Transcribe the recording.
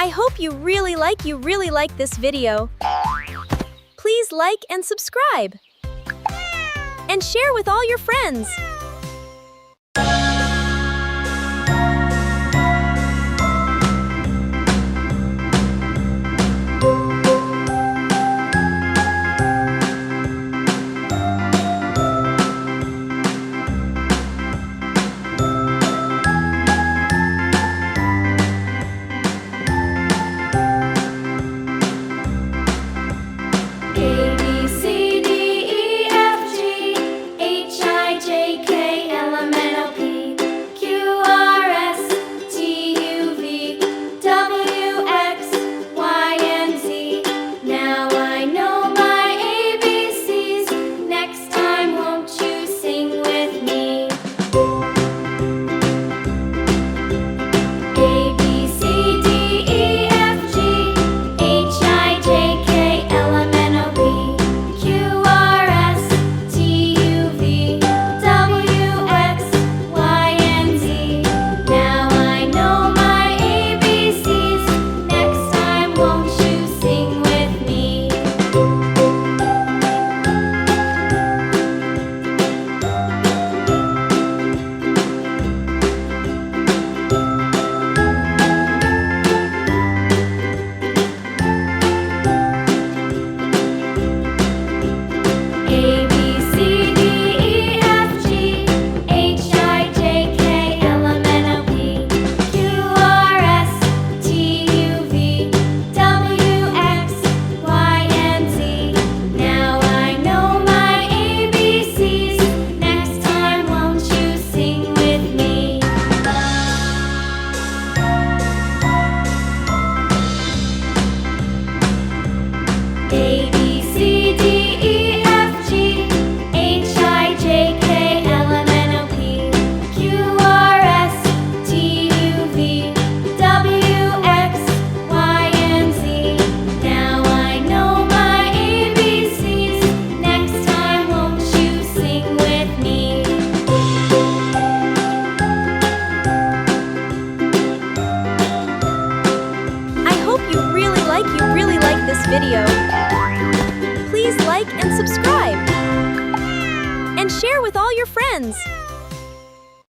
I hope you really like this video. Please like and subscribe. And share with all your friends. A, B, C, D, E, F, G, H, I, J, K, L, M, N, O, P, Q, R, S, T, U, V, W, X, Y, and Z. Now I know my ABCs. Next time, won't you sing with me? A, B, C, D, E, F, G, H, I, J, K, L, M, N, O, P, Q, R, S, T, U, V, W, X, Y, and Z. Now I know my ABCs. Next time, won't you sing with me? A, B, C, D, E, F, G, H, I, J, K, L, M, N, O, P, Q, R, S, T, U, V, W, X, Y, and Z. Now I know my ABCs. Next time, won't you sing with me? A, B, C, D, E, F, G, H, I, J, K, L, M, N, O, P, Q, R, S, T, U, V, W, X, Y, and Z. Now I know my ABCs. Next time, won't you sing with me? I hope you really like this video. Please like and subscribe. And share with all your friends.